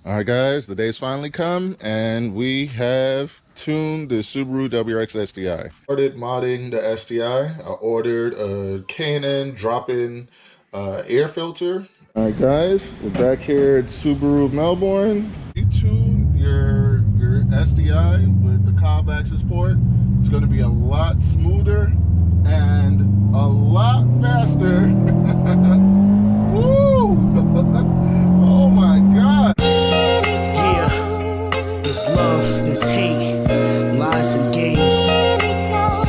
All right, guys, the day's finally come, and we have tuned the Subaru WRX STI. Started modding the STI. I ordered a K&N drop-in air filter. All right, guys, we're back here at Subaru Melbourne. You tune your STI with the Cobb Accessport. It's going to be a lot smoother and a lot faster. Woo! Oh my God! There's love, there's hate, lies and games,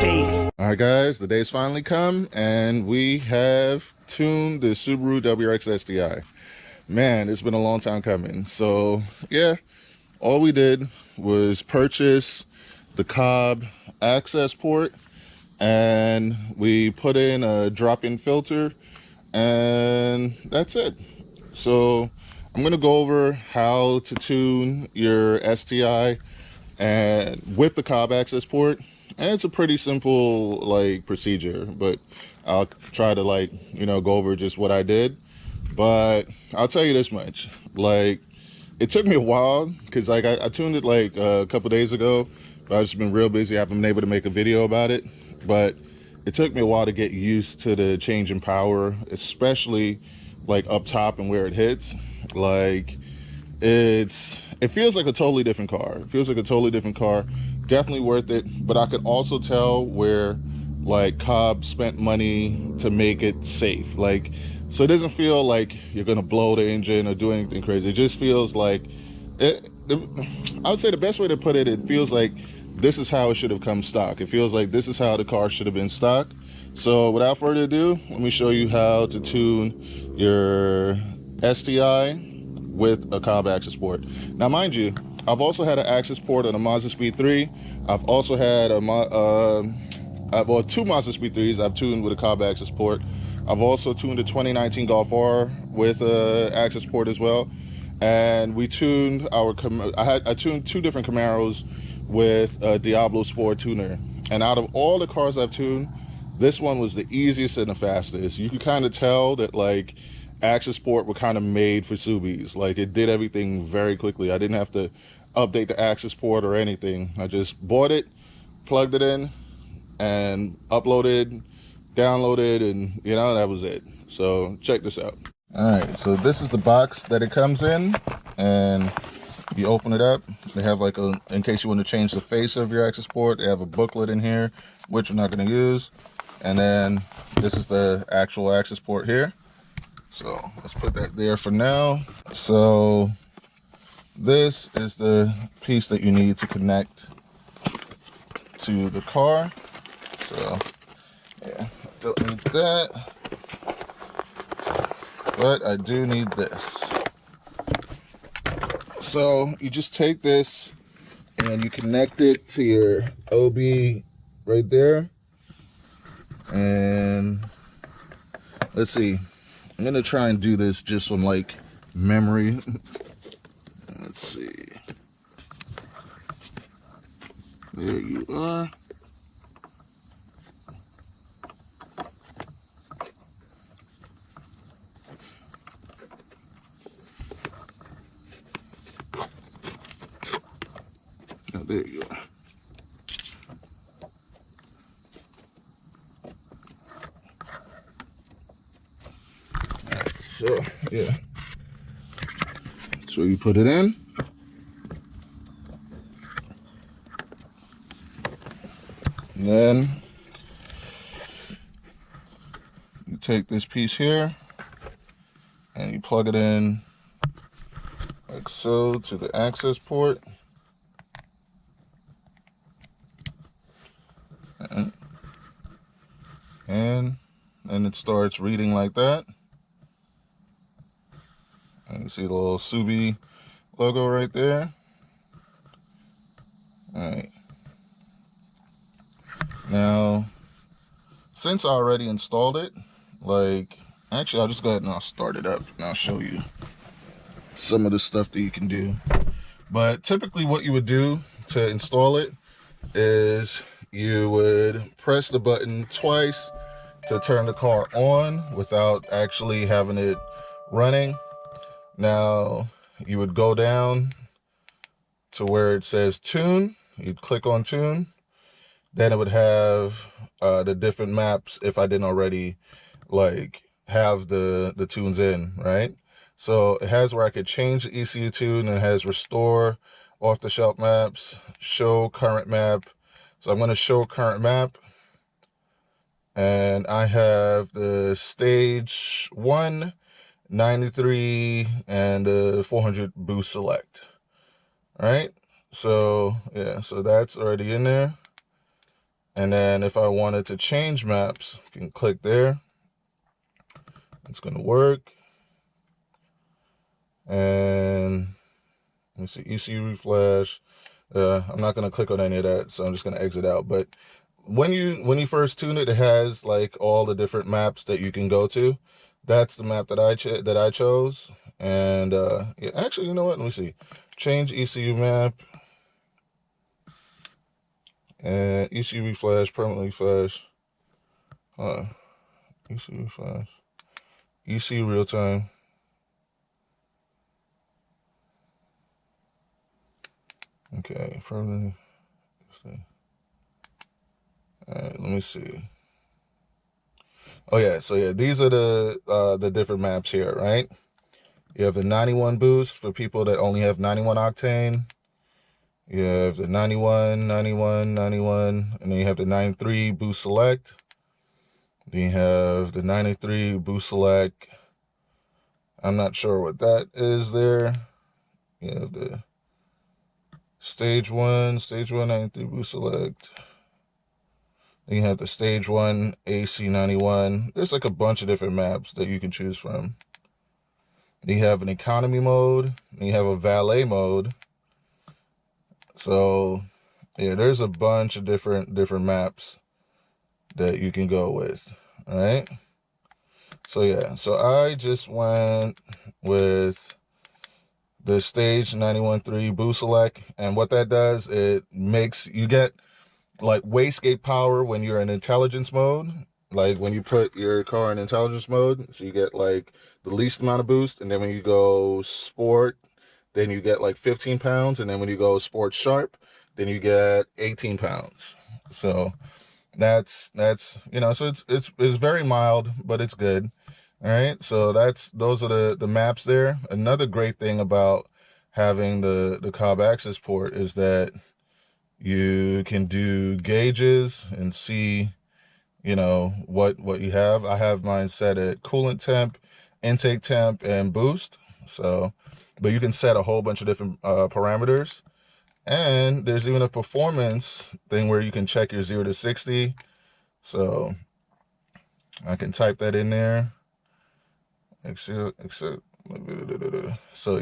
faith. All right, guys, the day's finally come, and we have tuned the Subaru WRX STI. Man, it's been a long time coming. So, yeah, all we did was purchase the Cobb Accessport, and we put in a drop-in filter, and that's it. So I'm going to go over how to tune your STI and with the Cobb Accessport, and it's a pretty simple procedure, but I'll try to go over just what I did. But I'll tell you this much, it took me a while because I tuned it a couple days ago, but I've just been real busy. I haven't been able to make a video about it, but it took me a while to get used to the change in power, especially up top and where it hits. It feels like a totally different car. It feels like a totally different car. Definitely worth it. But I could also tell where Cobb spent money to make it safe. So it doesn't feel like you're gonna blow the engine or do anything crazy. It just feels like I would say the best way to put it, it feels like this is how it should have come stock. It feels like this is how the car should have been stock. So without further ado, let me show you how to tune your STI with a Cobb Accessport. Now, mind you, I've also had an Accessport on a Mazda Speed 3. I've also had two Mazda Speed 3s I've tuned with a Cobb Accessport. I've also tuned a 2019 Golf R with a Accessport as well. And we tuned I tuned two different Camaros with a Diablo Sport tuner. And out of all the cars I've tuned, this one was the easiest and the fastest. You can kind of tell that Accessport were kind of made for Subis. It did everything very quickly. I didn't have to update the Accessport or anything. I just bought it, plugged it in, and uploaded, downloaded, and that was it. So check this out. All right, so this is the box that it comes in, and you open it up. They have in case you want to change the face of your Accessport, they have a booklet in here, which we're not going to use. And then this is the actual Accessport here. So let's put that there for now. So this is the piece that you need to connect to the car. So yeah, don't need that, but I do need this. So you just take this and you connect it to your OB right there. And let's see, I'm gonna try and do this just from memory. Let's see. There you are. Oh, there you are. So yeah, so you put it in. And then you take this piece here and you plug it in like so to the Accessport. And then it starts reading like that. And you see the little Subi logo right there. All right. Now, since I already installed it, actually, I'll just go ahead and I'll start it up and I'll show you some of the stuff that you can do. But typically what you would do to install it is you would press the button twice to turn the car on without actually having it running. Now, you would go down to where it says tune. You'd click on tune. Then it would have the different maps if I didn't already like have the tunes in, right? So it has where I could change the ECU tune, and it has restore, off-the-shelf maps, show current map. So I'm going to show current map, and I have the stage 1, 93, and the 400 boost select. All right, so yeah, so that's already in there. And then if I wanted to change maps, you can click there. It's going to work. And let me see, ECU reflash. I'm not going to click on any of that, so I'm just going to exit out. But when you first tune it, it has like all the different maps that you can go to. That's the map that I chose. And yeah, actually, you know what? Let me see. Change ECU map. And ECU reflash, permanently flash. ECU reflash. ECU real time. Okay, permanently. Alright, let me see. Oh yeah, so yeah, these are the different maps here, right? You have the 91 boost for people that only have 91 octane. You have the 91, 91, 91, and then you have the 93 boost select. Then you have the 93 boost select. I'm not sure what that is there. You have the stage 1 93 boost select. Then you have the stage 1 AC 91. There's like a bunch of different maps that you can choose from. Then you have an economy mode. Then you have a valet mode. So yeah, there's a bunch of different maps that you can go with. All right. So yeah, so I just went with the stage 91.3 boost select, and what that does, it makes you get like wastegate power when you're in intelligence mode, like when you put your car in intelligence mode, so you get like the least amount of boost. And then when you go sport, then you get like 15 pounds, and then when you go sport sharp, then you get 18 pounds. So that's you know, so it's very mild, but it's good. All right, so those are the maps there. Another great thing about having the Cobb Accessport is that you can do gauges and see, you know, what you have. I have mine set at coolant temp, intake temp, and boost. So, but you can set a whole bunch of different parameters. And there's even a performance thing where you can check your 0 to 60. So I can type that in there. So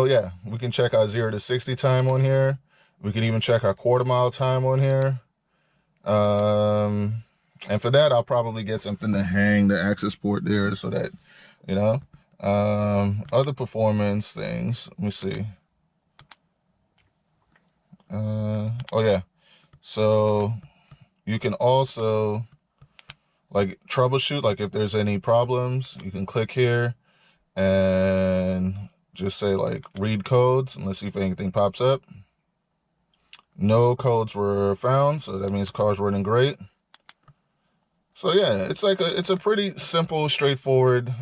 yeah, we can check our 0 to 60 time on here. We can even check our quarter mile time on here. And for that, I'll probably get something to hang the Accessport there so that, you know, other performance things. Let me see. Oh yeah, so you can also like troubleshoot, like if there's any problems, you can click here and just say like read codes, and let's see if anything pops up. No codes were found, so that means car's running great. So yeah, it's like it's a pretty simple, straightforward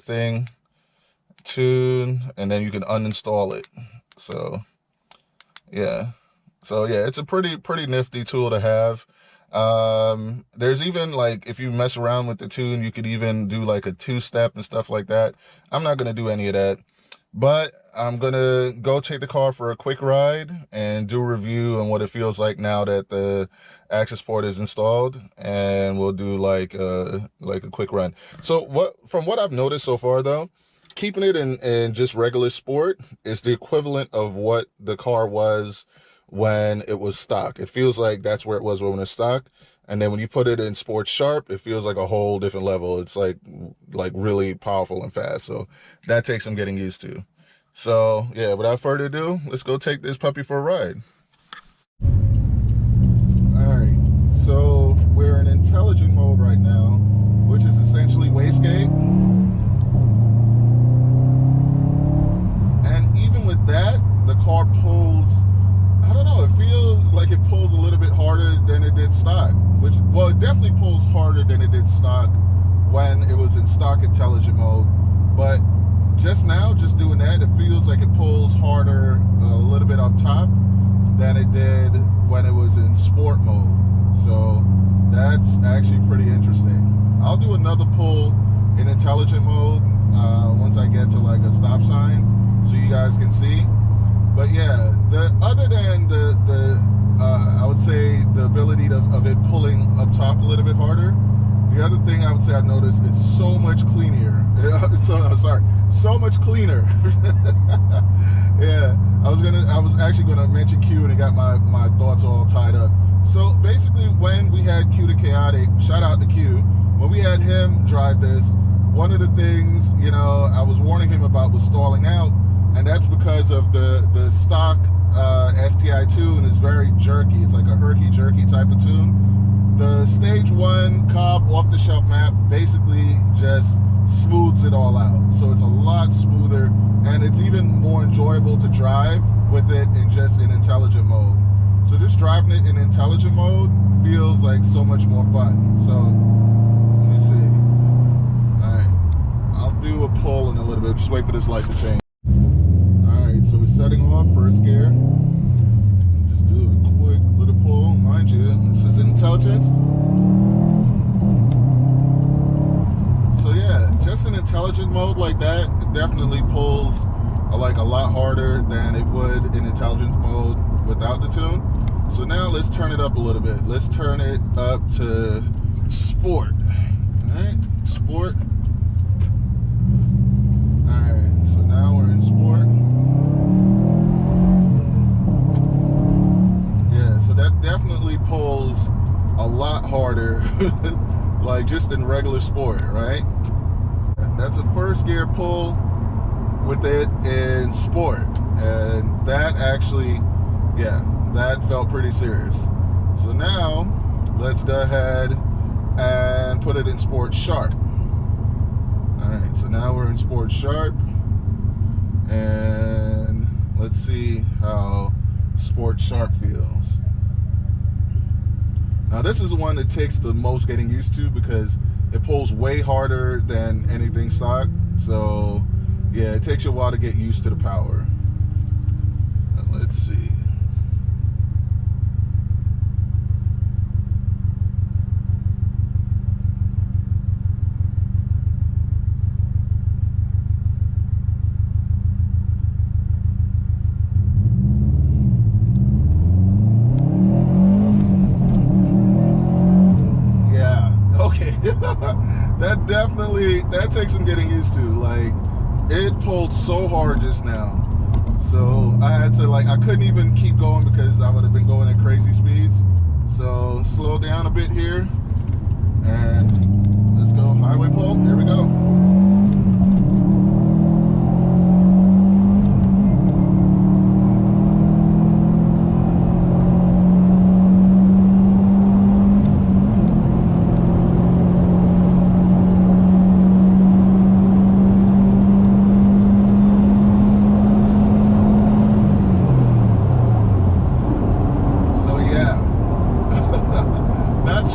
thing. Tune, and then you can uninstall it. So yeah, it's a pretty nifty tool to have. There's even like, if you mess around with the tune, you could even do like a 2-step and stuff like that. I'm not gonna do any of that, but I'm gonna go take the car for a quick ride and do a review on what it feels like now that the Accessport is installed, and we'll do like a quick run. So from what I've noticed so far though, keeping it in just regular sport is the equivalent of what the car was when it was stock. It feels like that's where it was when it was stock. And then when you put it in sports sharp, it feels like a whole different level. It's like really powerful and fast. So that takes some getting used to. So yeah, without further ado, let's go take this puppy for a ride. All right, so we're in intelligent mode right now, which is essentially wastegate. car pulls, I don't know, it feels like it pulls a little bit harder than it did stock, which, well, it definitely pulls harder than it did stock when it was in stock intelligent mode. But just now, just doing that, it feels like it pulls harder a little bit up top than it did when it was in sport mode. So that's actually pretty interesting. I'll do another pull in intelligent mode once I get to like a stop sign so you guys can see. But yeah, other than the I would say the ability of it pulling up top a little bit harder, the other thing I would say I noticed is so much cleaner. So much cleaner. Yeah, I was actually gonna mention Q, and it got my thoughts all tied up. So basically, when we had Q the Chaotic, shout out to Q, when we had him drive this, one of the things, you know, I was warning him about was stalling out, and that's because of the stock STI tune is very jerky. It's like a herky-jerky type of tune. The stage 1 Cobb off-the-shelf map basically just smooths it all out. So it's a lot smoother, and it's even more enjoyable to drive with it in intelligent mode. So just driving it in intelligent mode feels like so much more fun. So let me see. All right, I'll do a pull in a little bit. Just wait for this light to change. All right, so we're setting off first gear. Just do a quick little pull. Mind you, this is intelligence. So yeah, just in intelligent mode like that, it definitely pulls like a lot harder than it would in intelligence mode without the tune. So now let's turn it up a little bit. Let's turn it up to sport. All right, sport. All right, so now we're in sport. Yeah, so that definitely pulls a lot harder like just in regular sport, right? That's a first gear pull with it in sport, and that actually, yeah, that felt pretty serious. So now let's go ahead and put it in sport sharp. All right, so now we're in sport sharp, and let's see how sport sharp feels. Now this is the one that takes the most getting used to because it pulls way harder than anything stock. So yeah, it takes you a while to get used to the power. Let's see. That takes some getting used to. Like, it pulled so hard just now, so I had to, like, I couldn't even keep going because I would have been going at crazy speeds. So slow down a bit here, and let's go highway pull. Here we go.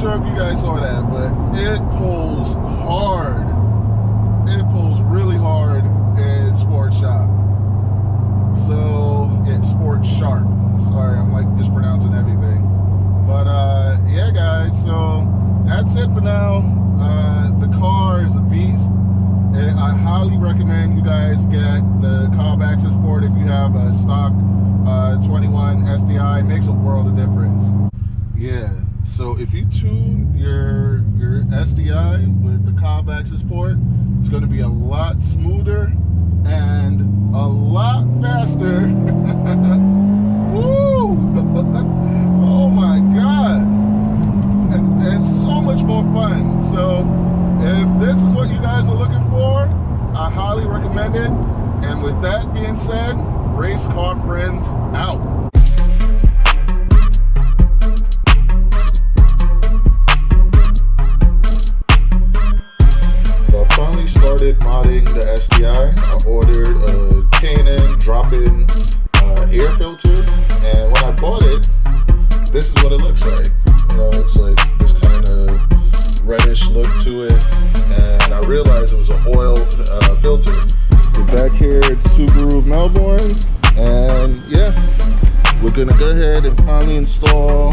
Sure if you guys saw that, but it pulls hard. It pulls really hard in sport shop. So it's sport sharp. Sorry, I'm like mispronouncing everything. But yeah, guys, so that's it for now. The car is a beast. I highly recommend you guys get the Cobb Accessport if you have a stock 21 STI. It makes a world of difference. Yeah. So if you tune your STI with the Cobb Accessport, it's going to be a lot smoother and a lot faster. Woo! Oh my God! And so much more fun. So if this is what you guys are looking for, I highly recommend it. And with that being said, race car friends out. Started modding the STI. I ordered a K&N drop-in air at Subaru Melbourne, and yeah, we're gonna go ahead and finally install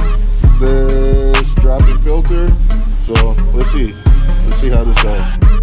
this drop-in filter. So let's see how this goes.